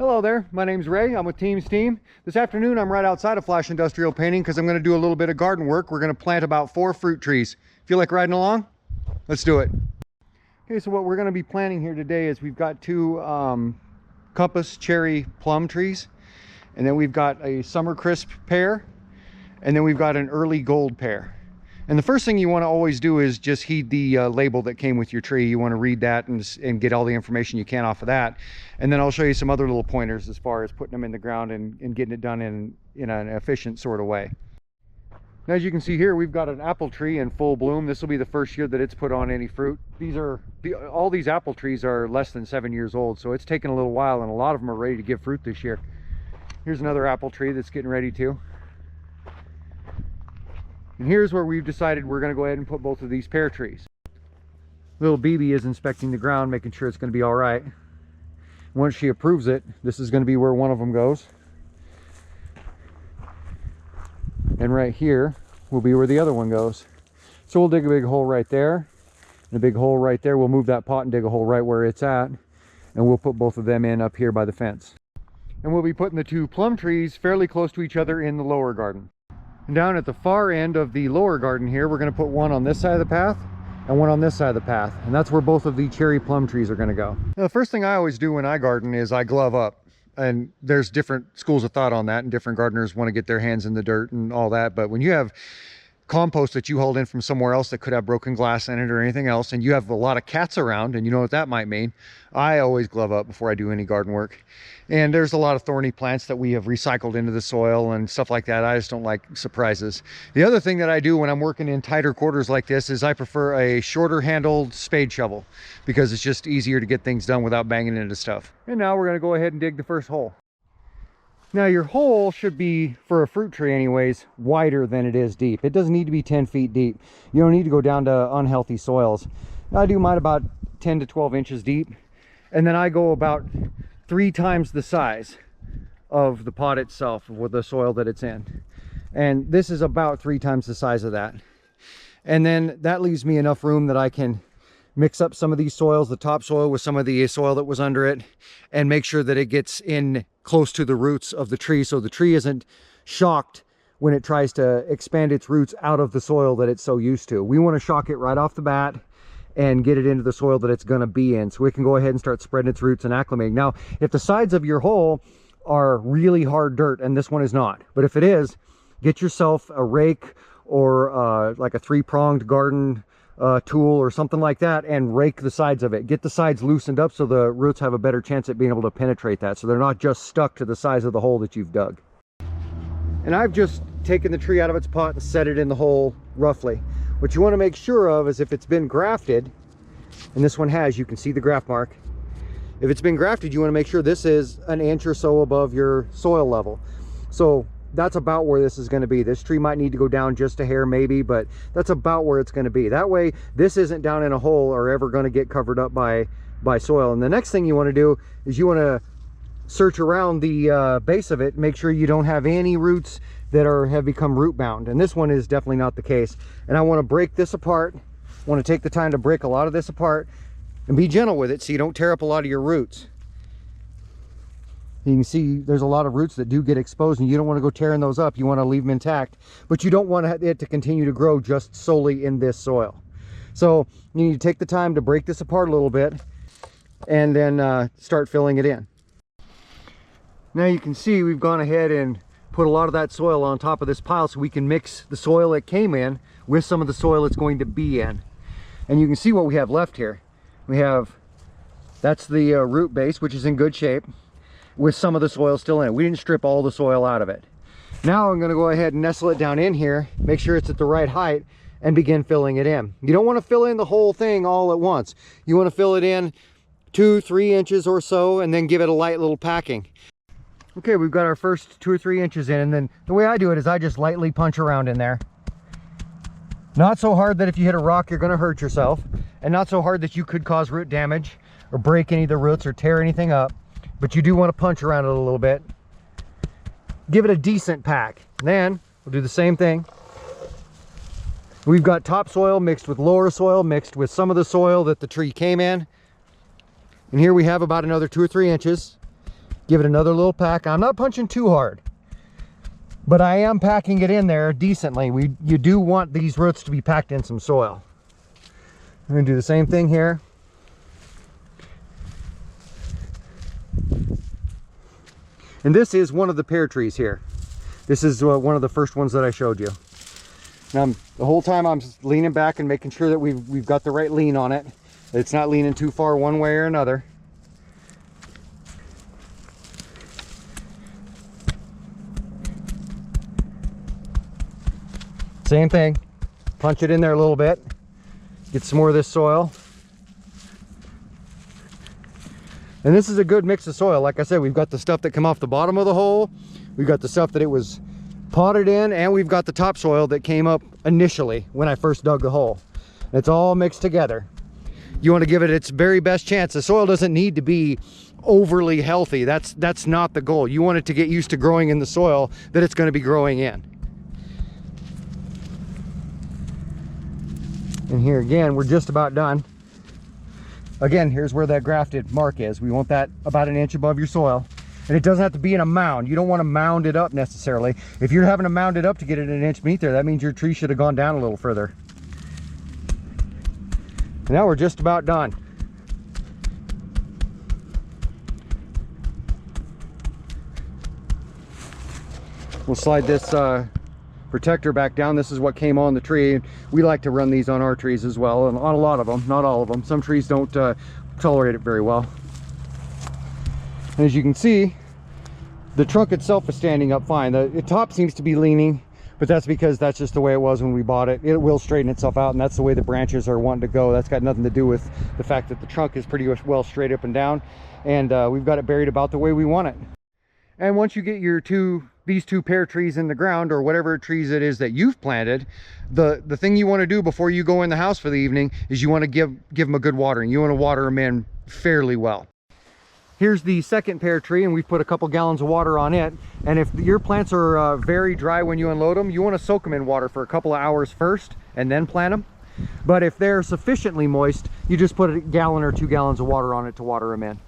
Hello there, my name's Ray. I'm with Team S.T.E.A.M. This afternoon I'm right outside of Flash Industrial Painting because I'm going to do a little bit of garden work. We're going to plant about 4 fruit trees. Feel like riding along? Let's do it. Okay, so what we're going to be planting here today is we've got 2 Compass cherry plum trees, and then we've got a summer crisp pear, and then we've got an early gold pear. And the first thing you want to always do is just heed the label that came with your tree. You want to read that and get all the information you can off of that. And then I'll show you some other little pointers as far as putting them in the ground and getting it done in an efficient sort of way. Now, as you can see here, we've got an apple tree in full bloom. This will be the first year that it's put on any fruit. All these apple trees are less than 7 years old, so it's taken a little while, and a lot of them are ready to give fruit this year. Here's another apple tree that's getting ready to. And here's where we've decided we're going to go ahead and put both of these pear trees. Little BB is inspecting the ground, making sure it's going to be all right. Once she approves it, this is going to be where one of them goes. And right here will be where the other one goes. So we'll dig a big hole right there, and a big hole right there. We'll move that pot and dig a hole right where it's at, and we'll put both of them in up here by the fence. And we'll be putting the 2 plum trees fairly close to each other in the lower garden. And down at the far end of the lower garden here, we're going to put one on this side of the path and one on this side of the path, and that's where both of the cherry plum trees are going to go. Now, the first thing I always do when I garden is I glove up, and there's different schools of thought on that, and different gardeners want to get their hands in the dirt and all that. But when you have compost that you hauled in from somewhere else that could have broken glass in it or anything else, and you have a lot of cats around, and you know what that might mean, I always glove up before I do any garden work. And there's a lot of thorny plants that we have recycled into the soil and stuff like that. I just don't like surprises. The other thing that I do when I'm working in tighter quarters like this is I prefer a shorter handled spade shovel, because it's just easier to get things done without banging into stuff. And now we're going to go ahead and dig the first hole. Now, your hole should be, for a fruit tree anyways, wider than it is deep. It doesn't need to be 10 feet deep. You don't need to go down to unhealthy soils. I do mine about 10 to 12 inches deep, and then I go about 3 times the size of the pot itself with the soil that it's in. And this is about 3 times the size of that. And then that leaves me enough room that I can mix up some of these soils, the topsoil with some of the soil that was under it, and make sure that it gets in close to the roots of the tree, so the tree isn't shocked when it tries to expand its roots out of the soil that it's so used to. We want to shock it right off the bat and get it into the soil that it's going to be in, so it can go ahead and start spreading its roots and acclimating. Now, if the sides of your hole are really hard dirt, and this one is not, but if it is, get yourself a rake or like a 3-pronged garden tool or something like that, and rake the sides of it. Get the sides loosened up so the roots have a better chance at being able to penetrate that, so they're not just stuck to the size of the hole that you've dug. And I've just taken the tree out of its pot and set it in the hole roughly. What you want to make sure of is if it's been grafted, and this one has, you can see the graft mark. If it's been grafted, you want to make sure this is an inch or so above your soil level. So that's about where this is going to be. This tree might need to go down just a hair maybe, but that's about where it's going to be. That way this isn't down in a hole or ever going to get covered up by soil. And the next thing you want to do is you want to search around the base of it, make sure you don't have any roots that have become root bound, and this one is definitely not the case. And I want to break this apart. I want to take the time to break a lot of this apart and be gentle with it so you don't tear up a lot of your roots. You can see there's a lot of roots that do get exposed, and you don't want to go tearing those up. You want to leave them intact, but you don't want it to continue to grow just solely in this soil. So you need to take the time to break this apart a little bit and then start filling it in. Now you can see we've gone ahead and put a lot of that soil on top of this pile so we can mix the soil it came in with some of the soil it's going to be in. And you can see what we have left here. That's the root base, which is in good shape, with some of the soil still in it. We didn't strip all the soil out of it. Now I'm going to go ahead and nestle it down in here, make sure it's at the right height, and begin filling it in. You don't want to fill in the whole thing all at once. You want to fill it in 2-3 inches or so, and then give it a light little packing. Okay, we've got our first 2 or 3 inches in, and then the way I do it is I just lightly punch around in there. Not so hard that if you hit a rock you're going to hurt yourself, and not so hard that you could cause root damage or break any of the roots or tear anything up. But you do want to punch around it a little bit. Give it a decent pack. Then we'll do the same thing. We've got topsoil mixed with lower soil, mixed with some of the soil that the tree came in. And here we have about another 2 or 3 inches. Give it another little pack. I'm not punching too hard, but I am packing it in there decently. You do want these roots to be packed in some soil. I'm going to do the same thing here. And this is one of the pear trees here. This is one of the first ones that I showed you. Now, the whole time I'm just leaning back and making sure that we've got the right lean on it. It's not leaning too far one way or another. Same thing. Punch it in there a little bit. Get some more of this soil. And this is a good mix of soil. Like I said, we've got the stuff that come off the bottom of the hole. We've got the stuff that it was potted in, and we've got the topsoil that came up initially when I first dug the hole. It's all mixed together. You want to give it its very best chance. The soil doesn't need to be overly healthy. That's not the goal. You want it to get used to growing in the soil that it's going to be growing in. And here again, we're just about done. Again, here's where that grafted mark is. We want that about an inch above your soil. And it doesn't have to be in a mound. You don't want to mound it up necessarily. If you're having to mound it up to get it an inch beneath there, that means your tree should have gone down a little further. And now we're just about done. We'll slide this protector back down. This is what came on the tree. We like to run these on our trees as well, and on a lot of them, not all of them. Some trees don't tolerate it very well. And as you can see, the trunk itself is standing up fine. The top seems to be leaning, but that's because that's just the way it was when we bought it. It will straighten itself out, and that's the way the branches are wanting to go. That's got nothing to do with the fact that the trunk is pretty well straight up and down, and we've got it buried about the way we want it. And once you get these two pear trees in the ground, or whatever trees it is that you've planted, the thing you want to do before you go in the house for the evening is you want to give them a good watering. You want to water them in fairly well. Here's the second pear tree, and we've put a couple gallons of water on it. And if your plants are very dry when you unload them, you want to soak them in water for a couple of hours first and then plant them. But if they're sufficiently moist, you just put a gallon or 2 gallons of water on it to water them in.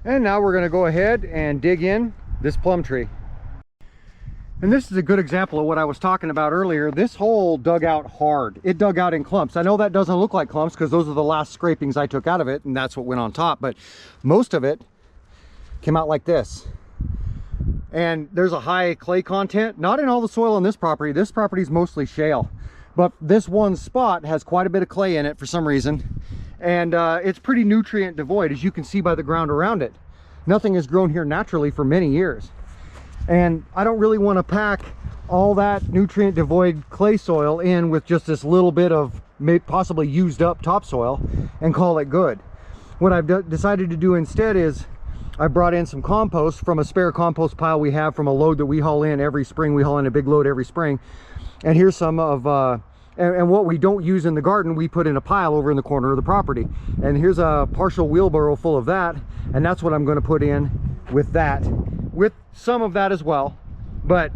And now we're going to go ahead and dig in this plum tree. And this is a good example of what I was talking about earlier. This hole dug out hard. It dug out in clumps. I know that doesn't look like clumps because those are the last scrapings I took out of it, and that's what went on top, but most of it came out like this. And there's a high clay content, not in all the soil on this property. This property is mostly shale, but this one spot has quite a bit of clay in it for some reason, and it's pretty nutrient devoid, as you can see by the ground around it. Nothing has grown here naturally for many years. And I don't really want to pack all that nutrient devoid clay soil in with just this little bit of possibly used up topsoil and call it good. What I've decided to do instead is I brought in some compost from a spare compost pile we have from a load that we haul in every spring. We haul in a big load every spring. And here's some of, and what we don't use in the garden, we put in a pile over in the corner of the property. And here's a partial wheelbarrow full of that. And that's what I'm going to put in with that, with some of that as well. But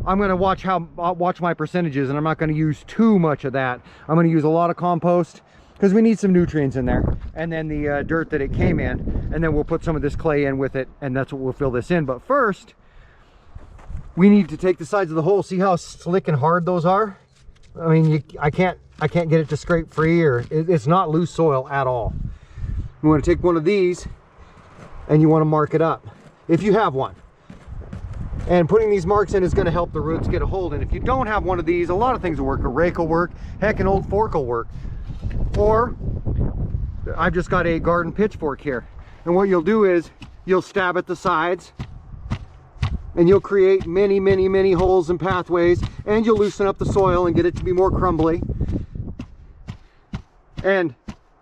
I'm going to watch my percentages, and I'm not going to use too much of that. I'm going to use a lot of compost because we need some nutrients in there, and then the dirt that it came in, and then we'll put some of this clay in with it, and that's what we'll fill this in. But first, we need to take the sides of the hole. See how slick and hard those are? I mean, I can't get it to scrape free, or it's not loose soil at all. You want to take one of these and you want to mark it up if you have one. And putting these marks in is going to help the roots get a hold. And if you don't have one of these, a lot of things will work. A rake will work. Heck, an old fork will work. Or I've just got a garden pitchfork here. And what you'll do is you'll stab at the sides, and you'll create many, many, many holes and pathways, and you'll loosen up the soil and get it to be more crumbly. And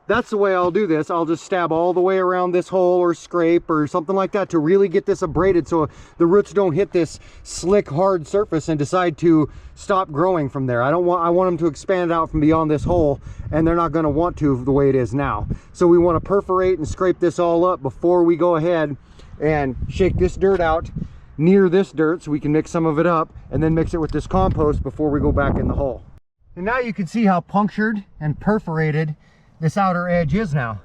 that's the way I'll do this. I'll just stab all the way around this hole, or scrape or something like that, to really get this abraded so the roots don't hit this slick, hard surface and decide to stop growing from there. I want them to expand out from beyond this hole, and they're not going to want to the way it is now. So we want to perforate and scrape this all up before we go ahead and shake this dirt out near this dirt so we can mix some of it up, and then mix it with this compost before we go back in the hole. And now you can see how punctured and perforated this outer edge is now.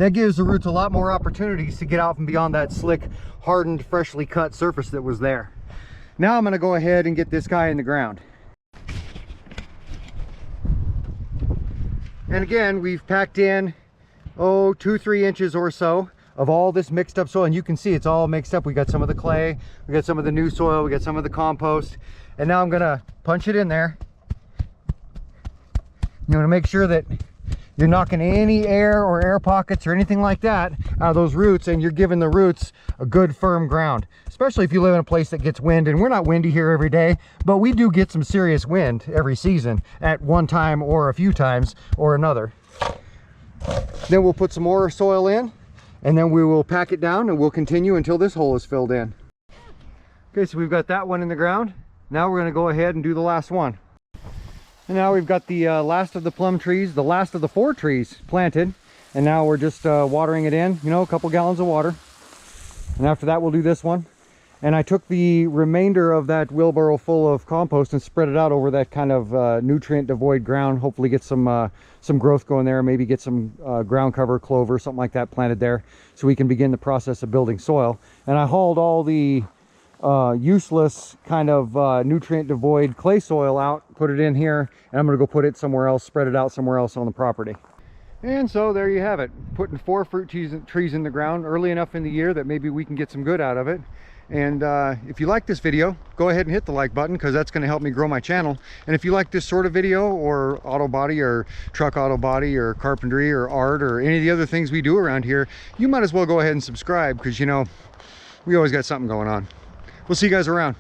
That gives the roots a lot more opportunities to get out and beyond that slick, hardened, freshly cut surface that was there. Now I'm going to go ahead and get this guy in the ground. And again, we've packed in, 2-3 inches or so of all this mixed up soil, and you can see it's all mixed up. We got some of the clay, we got some of the new soil, we got some of the compost, and now I'm gonna punch it in there. You want to make sure that you're knocking any air or air pockets or anything like that out of those roots, and you're giving the roots a good firm ground, especially if you live in a place that gets wind. And we're not windy here every day, but we do get some serious wind every season at one time or a few times or another. Then we'll put some more soil in, and then we will pack it down, and we'll continue until this hole is filled in. Okay, so we've got that one in the ground. Now we're going to go ahead and do the last one. And now we've got the last of the plum trees, the last of the 4 trees planted, and now we're just watering it in, a couple gallons of water. And after that we'll do this one. And I took the remainder of that wheelbarrow full of compost and spread it out over that kind of nutrient devoid ground. Hopefully get some growth going there, maybe get some ground cover, clover, something like that planted there, so we can begin the process of building soil. And I hauled all the useless kind of nutrient devoid clay soil out, put it in here, and I'm going to go put it somewhere else, spread it out somewhere else on the property. And so there you have it, putting 4 fruit trees in the ground early enough in the year that maybe we can get some good out of it. And if you like this video, go ahead and hit the like button, because that's going to help me grow my channel. And if you like this sort of video, or auto body or truck auto body or carpentry or art or any of the other things we do around here, you might as well go ahead and subscribe, because we always got something going on. We'll see you guys around.